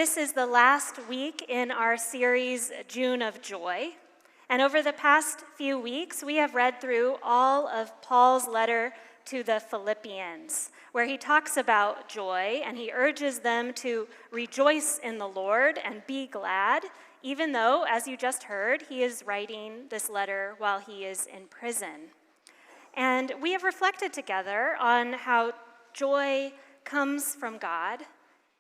This is the last week in our series, June of Joy. And over the past few weeks, we have read through all of Paul's letter to the Philippians, where he talks about joy and he urges them to rejoice in the Lord and be glad, even though, as you just heard, he is writing this letter while he is in prison. And we have reflected together on how joy comes from God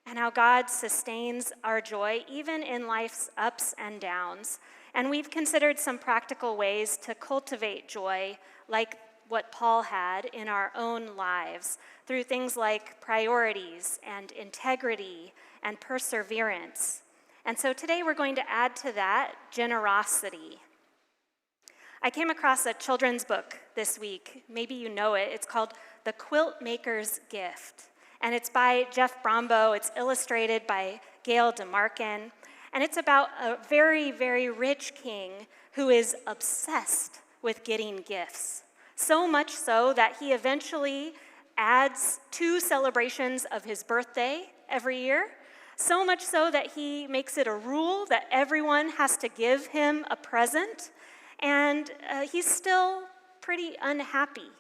and how God sustains our joy even in life's ups and downs. And we've considered some practical ways to cultivate joy like what Paul had in our own lives through things like priorities and integrity and perseverance. And so today we're going to add to that generosity. I came across a children's book this week. Maybe you know it. It's called The Quilt Maker's Gift. And it's by Jeff Brombo. It's illustrated by Gail DeMarkin. And it's about a very, very rich king who is obsessed with getting gifts. So much so that he eventually adds 2 celebrations of his birthday every year. So much so that he makes it a rule that everyone has to give him a present. And he's still pretty unhappy.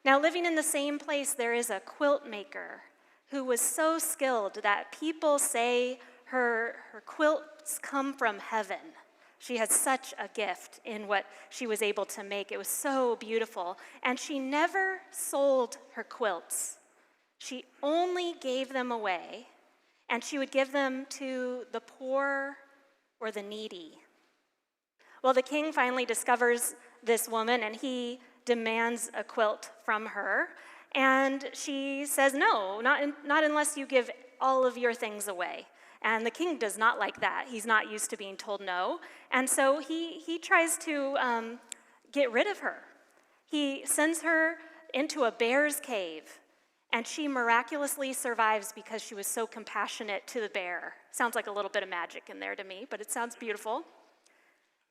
Now, living in the same place, there is a quilt maker who was so skilled that people say her quilts come from heaven. She had such a gift in what she was able to make. It was so beautiful. And she never sold her quilts. She only gave them away, and she would give them to the poor or the needy. Well, the king finally discovers this woman, and he demands a quilt from her. And she says, no, not unless you give all of your things away. And the king does not like that. He's not used to being told no. And so he tries to get rid of her. He sends her into a bear's cave, and she miraculously survives because she was so compassionate to the bear. Sounds like a little bit of magic in there to me, but it sounds beautiful.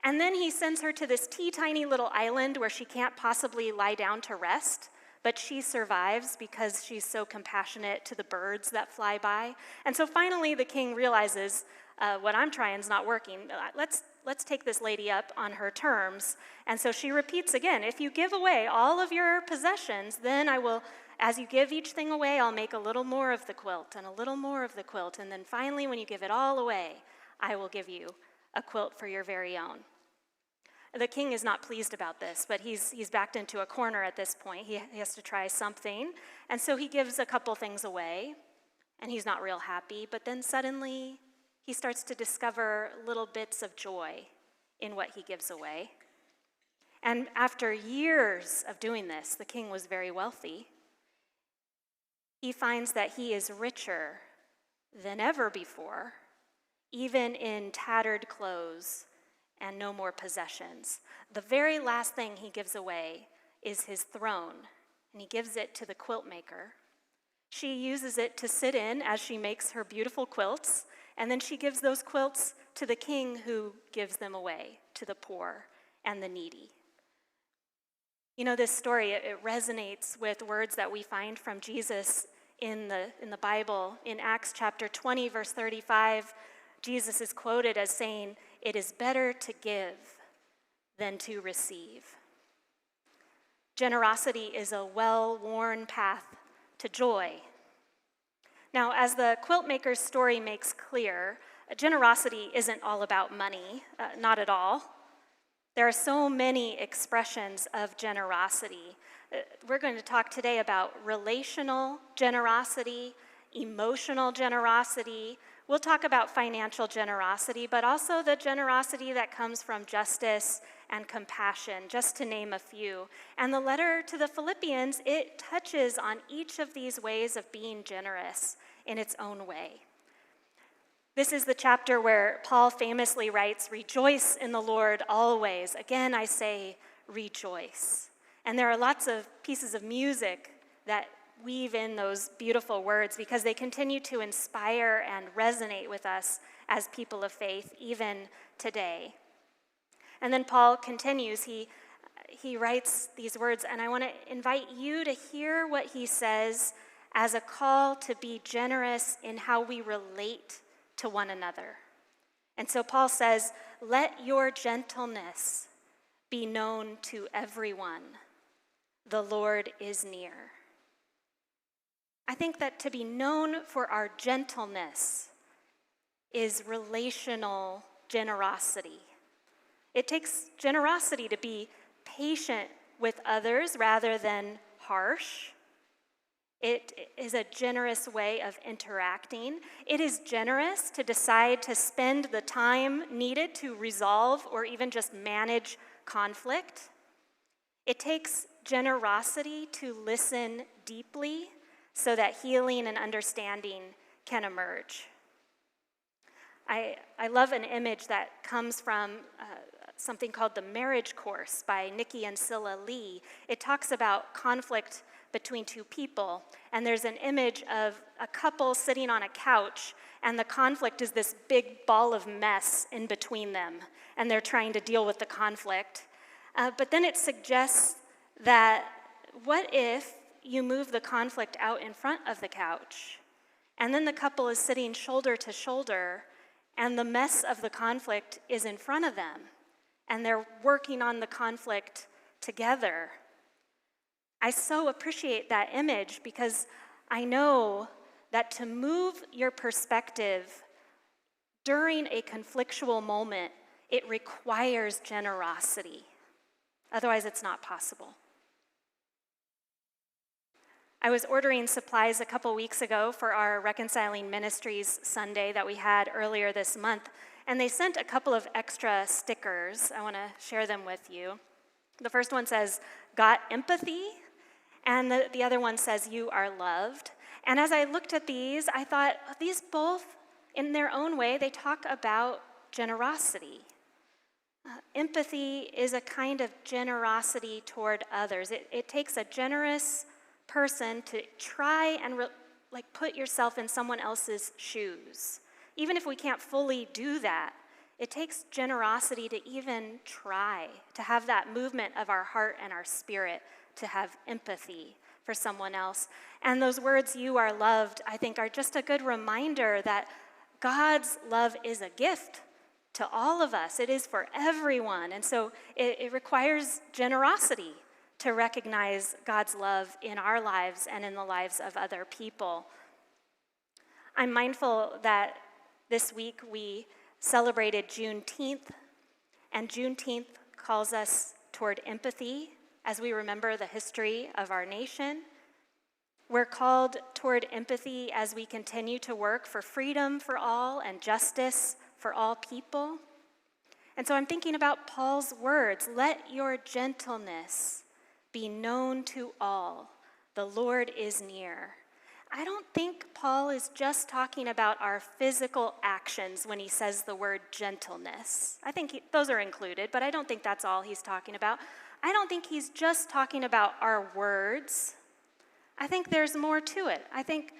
And then he sends her to this teeny-tiny little island where she can't possibly lie down to rest, but she survives because she's so compassionate to the birds that fly by. And so finally the king realizes, what I'm trying is not working. Let's take this lady up on her terms. And so she repeats again, if you give away all of your possessions, then I will, as you give each thing away, I'll make a little more of the quilt and a little more of the quilt. And then finally, when you give it all away, I will give you a quilt for your very own. The king is not pleased about this, but he's backed into a corner at this point. He has to try something. And so he gives a couple things away, and he's not real happy. But then suddenly, he starts to discover little bits of joy in what he gives away. And after years of doing this, the king was very wealthy. He finds that he is richer than ever before, even in tattered clothes and no more possessions. The very last thing he gives away is his throne, and he gives it to the quilt maker. She uses it to sit in as she makes her beautiful quilts, and then she gives those quilts to the king, who gives them away to the poor and the needy. You know, this story, it resonates with words that we find from Jesus in the Bible. In Acts chapter 20, verse 35, Jesus is quoted as saying, "It is better to give than to receive." Generosity is a well-worn path to joy. Now, as the quilt maker's story makes clear, generosity isn't all about money, not at all. There are so many expressions of generosity. We're going to talk today about relational generosity, emotional generosity. We'll talk about financial generosity, but also the generosity that comes from justice and compassion, just to name a few. And the letter to the Philippians, it touches on each of these ways of being generous in its own way. This is the chapter where Paul famously writes, "Rejoice in the Lord always. Again, I say, rejoice." And there are lots of pieces of music that weave in those beautiful words because they continue to inspire and resonate with us as people of faith, even today. And then Paul continues, he writes these words, and I want to invite you to hear what he says as a call to be generous in how we relate to one another. And so Paul says, let your gentleness be known to everyone. The Lord is near. I think that to be known for our gentleness is relational generosity. It takes generosity to be patient with others rather than harsh. It is a generous way of interacting. It is generous to decide to spend the time needed to resolve or even just manage conflict. It takes generosity to listen deeply so that healing and understanding can emerge. I love an image that comes from something called the Marriage Course by Nikki and Scylla Lee. It talks about conflict between two people, and there's an image of a couple sitting on a couch, and the conflict is this big ball of mess in between them, and they're trying to deal with the conflict. But then it suggests that what if you move the conflict out in front of the couch, and then the couple is sitting shoulder to shoulder, and the mess of the conflict is in front of them, and they're working on the conflict together. I so appreciate that image because I know that to move your perspective during a conflictual moment, it requires generosity. Otherwise, it's not possible. I was ordering supplies a couple weeks ago for our Reconciling Ministries Sunday that we had earlier this month, and they sent a couple of extra stickers. I want to share them with you. The first one says, "Got empathy?" And the other one says, "You are loved." And as I looked at these, I thought, these both, in their own way, they talk about generosity. Empathy is a kind of generosity toward others. It takes a generous person to try and put yourself in someone else's shoes. Even if we can't fully do that, it takes generosity to even try, to have that movement of our heart and our spirit, to have empathy for someone else. And those words, "you are loved," I think are just a good reminder that God's love is a gift to all of us. It is for everyone. And so it requires generosity to recognize God's love in our lives and in the lives of other people. I'm mindful that this week we celebrated Juneteenth, and Juneteenth calls us toward empathy as we remember the history of our nation. We're called toward empathy as we continue to work for freedom for all and justice for all people. And so I'm thinking about Paul's words, "Let your gentleness be known to all. The Lord is near." I don't think Paul is just talking about our physical actions when he says the word gentleness. I think those are included, but I don't think that's all he's talking about. I don't think he's just talking about our words. I think there's more to it. I think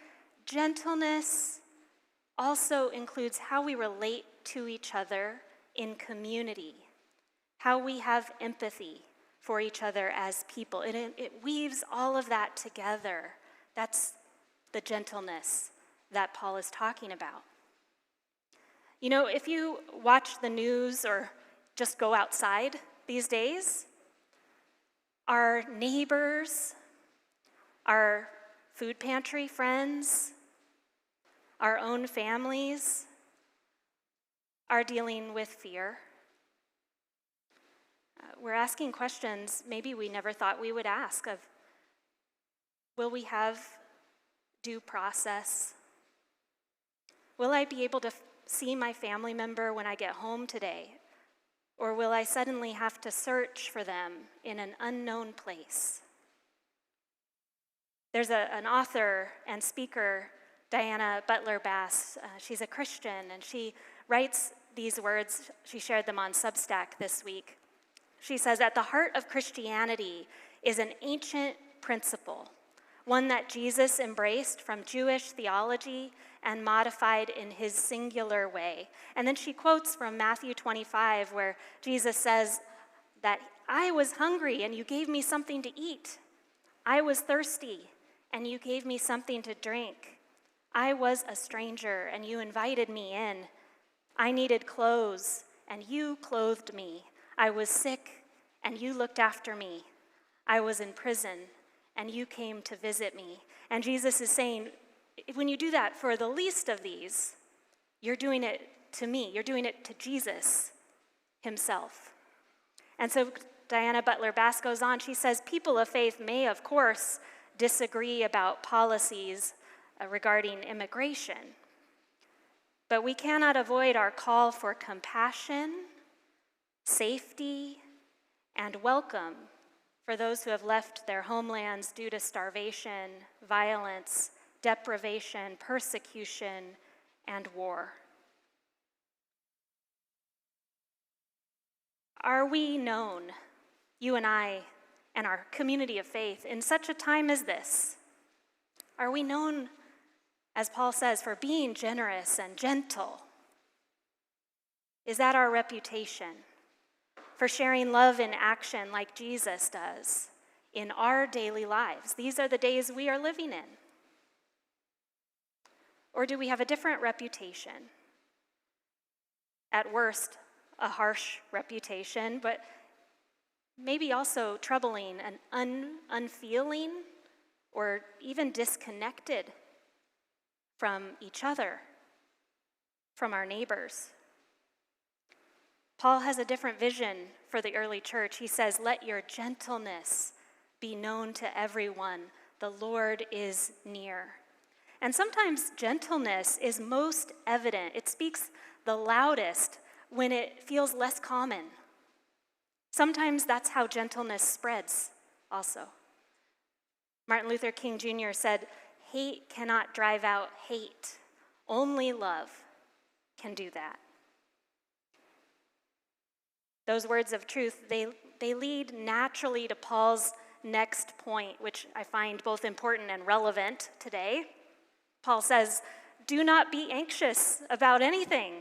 gentleness also includes how we relate to each other in community, how we have empathy for each other as people. It weaves all of that together. That's the gentleness that Paul is talking about. You know, if you watch the news or just go outside these days, our neighbors, our food pantry friends, our own families are dealing with fear. We're asking questions maybe we never thought we would ask of, will we have due process? Will I be able to see my family member when I get home today? Or will I suddenly have to search for them in an unknown place? There's an author and speaker, Diana Butler Bass. She's a Christian, and she writes these words. She shared them on Substack this week. She says, "At the heart of Christianity is an ancient principle, one that Jesus embraced from Jewish theology and modified in his singular way." And then she quotes from Matthew 25, where Jesus says that, "I was hungry and you gave me something to eat. I was thirsty and you gave me something to drink. I was a stranger, and you invited me in. I needed clothes, and you clothed me. I was sick, and you looked after me. I was in prison, and you came to visit me. And Jesus is saying, when you do that for the least of these, you're doing it to me. You're doing it to Jesus himself. And so Diana Butler Bass goes on. She says, people of faith may, of course, disagree about policies regarding immigration, but we cannot avoid our call for compassion, safety, and welcome for those who have left their homelands due to starvation, violence, deprivation, persecution, and war. Are we known, you and I, and our community of faith, in such a time as this? Are we known, as Paul says, for being generous and gentle? Is that our reputation? For sharing love in action like Jesus does in our daily lives? These are the days we are living in. Or do we have a different reputation? At worst, a harsh reputation, but maybe also troubling and unfeeling or even disconnected from each other, from our neighbors. Paul has a different vision for the early church. He says, let your gentleness be known to everyone. The Lord is near. And sometimes gentleness is most evident. It speaks the loudest when it feels less common. Sometimes that's how gentleness spreads also. Martin Luther King Jr. said, hate cannot drive out hate. Only love can do that. Those words of truth, they lead naturally to Paul's next point, which I find both important and relevant today. Paul says, do not be anxious about anything,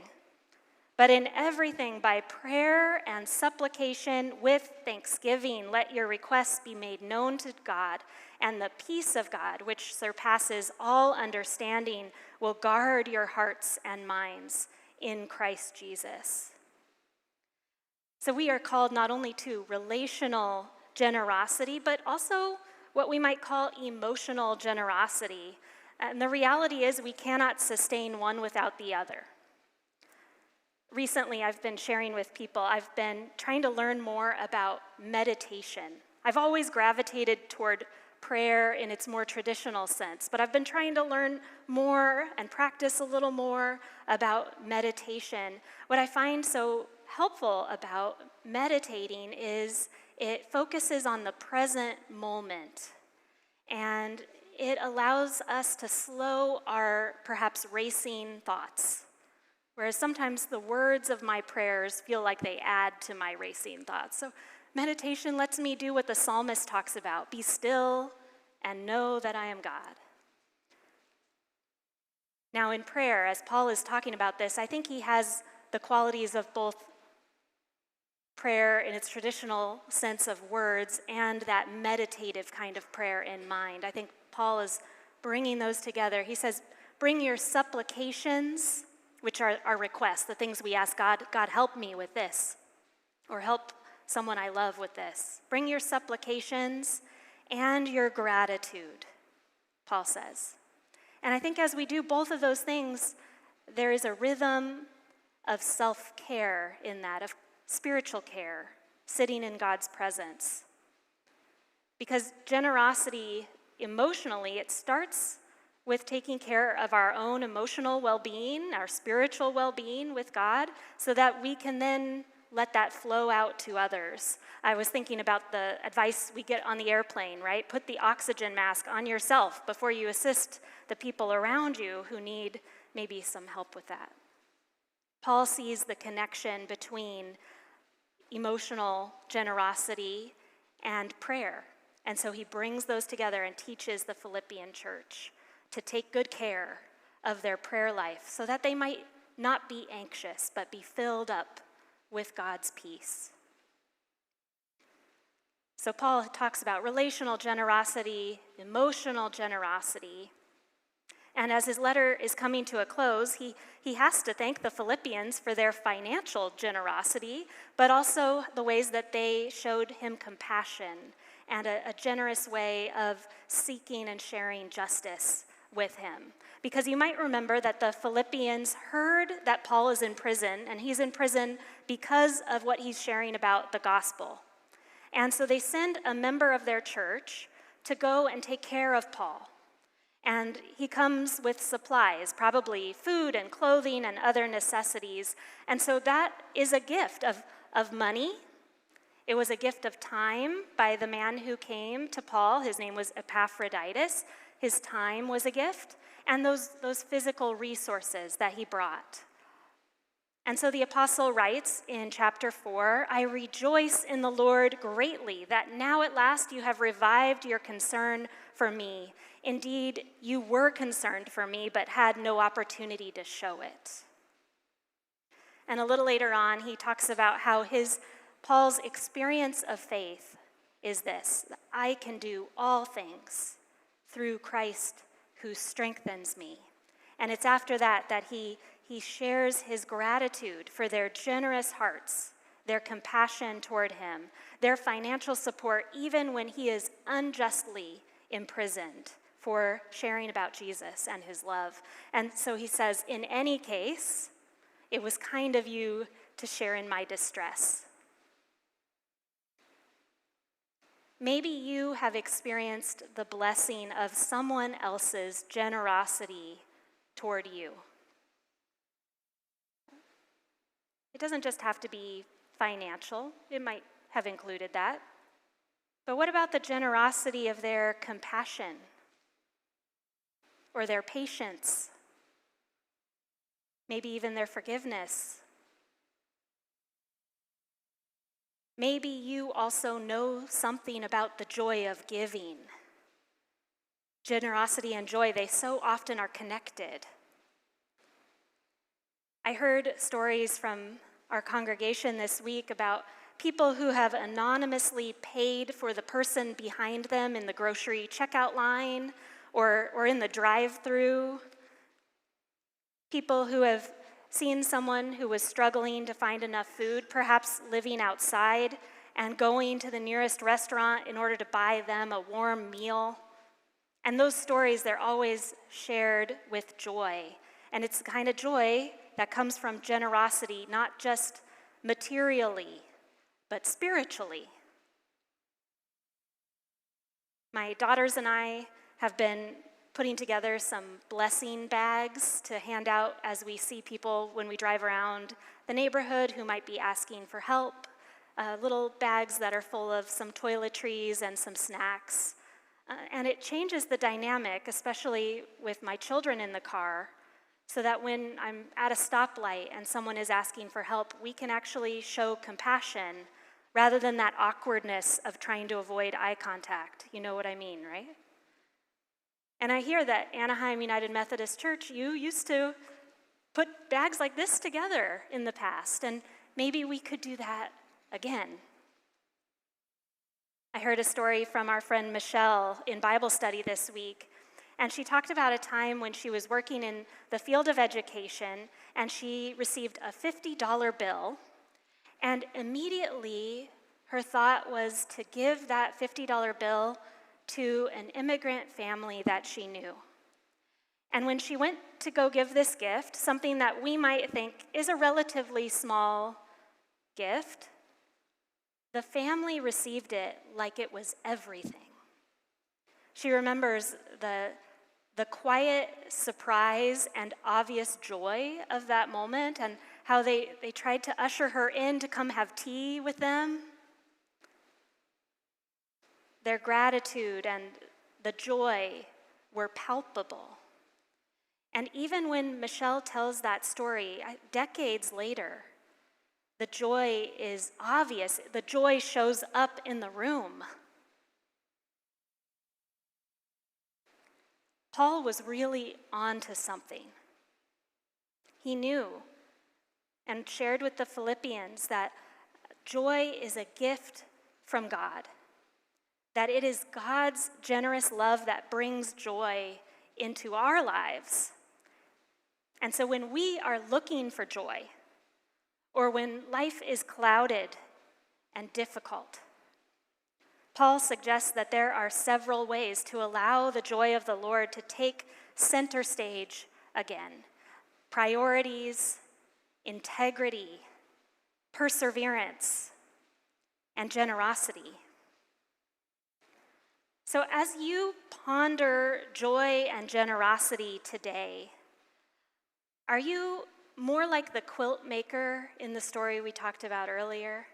but in everything by prayer and supplication with thanksgiving, let your requests be made known to God, and the peace of God, which surpasses all understanding, will guard your hearts and minds in Christ Jesus. So we are called not only to relational generosity, but also what we might call emotional generosity. And the reality is we cannot sustain one without the other. Recently, I've been sharing with people, I've been trying to learn more about meditation. I've always gravitated toward prayer in its more traditional sense, but I've been trying to learn more and practice a little more about meditation. What I find so helpful about meditating is it focuses on the present moment, and it allows us to slow our perhaps racing thoughts. Whereas sometimes the words of my prayers feel like they add to my racing thoughts. So meditation lets me do what the psalmist talks about, be still and know that I am God. Now in prayer, as Paul is talking about this, I think he has the qualities of both prayer in its traditional sense of words and that meditative kind of prayer in mind. I think Paul is bringing those together. He says, bring your supplications, which are our requests, the things we ask God, God, help me with this, or help someone I love with this. Bring your supplications and your gratitude, Paul says. And I think as we do both of those things, there is a rhythm of self-care in that, of spiritual care, sitting in God's presence. Because generosity, emotionally, it starts with taking care of our own emotional well-being, our spiritual well-being with God, so that we can then let that flow out to others. I was thinking about the advice we get on the airplane, right? Put the oxygen mask on yourself before you assist the people around you who need maybe some help with that. Paul sees the connection between emotional generosity and prayer. And so he brings those together and teaches the Philippian church to take good care of their prayer life so that they might not be anxious, but be filled up with God's peace. So Paul talks about relational generosity, emotional generosity. And as his letter is coming to a close, he has to thank the Philippians for their financial generosity, but also the ways that they showed him compassion and a generous way of seeking and sharing justice with him. Because you might remember that the Philippians heard that Paul is in prison, and he's in prison because of what he's sharing about the gospel. And so they send a member of their church to go and take care of Paul. And he comes with supplies, probably food and clothing and other necessities. And so that is a gift of money. It was a gift of time by the man who came to Paul. His name was Epaphroditus. His time was a gift, and those physical resources that he brought. And so the apostle writes in chapter 4, "I rejoice in the Lord greatly that now at last you have revived your concern for me. Indeed, you were concerned for me, but had no opportunity to show it." And a little later on, he talks about how Paul's experience of faith is this: I can do all things through Christ who strengthens me. And it's after that he shares his gratitude for their generous hearts, their compassion toward him, their financial support, even when he is unjustly imprisoned for sharing about Jesus and his love. And so he says, in any case, it was kind of you to share in my distress. Maybe you have experienced the blessing of someone else's generosity toward you. It doesn't just have to be financial. It might have included that. But what about the generosity of their compassion or their patience? Maybe even their forgiveness. Maybe you also know something about the joy of giving. Generosity and joy, they so often are connected. I heard stories from our congregation this week about people who have anonymously paid for the person behind them in the grocery checkout line or in the drive-thru. People who have seen someone who was struggling to find enough food, perhaps living outside, and going to the nearest restaurant in order to buy them a warm meal. And those stories, they're always shared with joy. And it's the kind of joy that comes from generosity, not just materially, but spiritually. My daughters and I have been putting together some blessing bags to hand out as we see people when we drive around the neighborhood who might be asking for help. Little bags that are full of some toiletries and some snacks. And it changes the dynamic, especially with my children in the car, so that when I'm at a stoplight and someone is asking for help, we can actually show compassion rather than that awkwardness of trying to avoid eye contact. You know what I mean, right? And I hear that Anaheim United Methodist Church, you used to put bags like this together in the past, and maybe we could do that again. I heard a story from our friend Michelle in Bible study this week, and she talked about a time when she was working in the field of education, and she received a $50 bill, and immediately her thought was to give that $50 bill to an immigrant family that she knew. And when she went to go give this gift, something that we might think is a relatively small gift, the family received it like it was everything. She remembers the quiet surprise and obvious joy of that moment and how they tried to usher her in to come have tea with them. Their gratitude and the joy were palpable. And even when Michelle tells that story, decades later, the joy is obvious. The joy shows up in the room. Paul was really onto something. He knew and shared with the Philippians that joy is a gift from God, that it is God's generous love that brings joy into our lives. And so when we are looking for joy, or when life is clouded and difficult, Paul suggests that there are several ways to allow the joy of the Lord to take center stage again. Priorities, integrity, perseverance, and generosity. So as you ponder joy and generosity today, are you more like the quilt maker in the story we talked about earlier?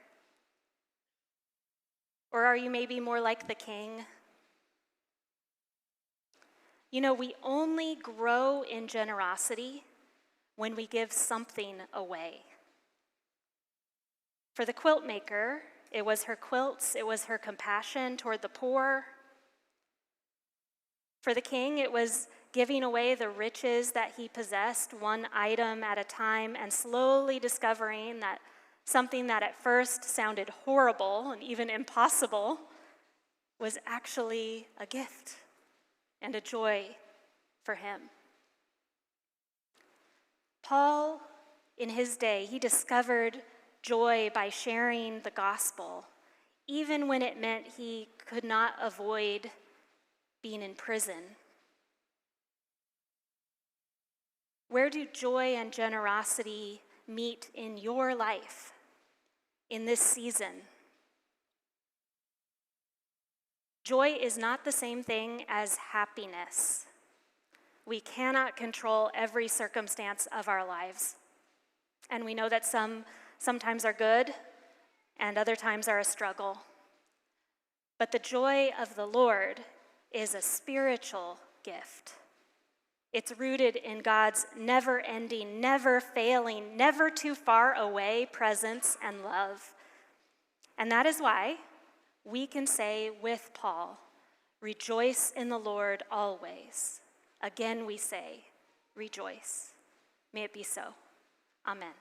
Or are you maybe more like the king? You know, we only grow in generosity when we give something away. For the quilt maker, it was her quilts, it was her compassion toward the poor. For the king, it was giving away the riches that he possessed, one item at a time, and slowly discovering that something that at first sounded horrible and even impossible was actually a gift and a joy for him. Paul, in his day, he discovered joy by sharing the gospel, even when it meant he could not avoid being in prison. Where do joy and generosity meet in your life in this season? Joy is not the same thing as happiness. We cannot control every circumstance of our lives. And we know that sometimes are good and other times are a struggle. But the joy of the Lord is a spiritual gift. It's rooted in God's never-ending, never-failing, never too far away presence and love. And that is why we can say with Paul, "Rejoice in the Lord always." Again we say, rejoice. May it be so. Amen.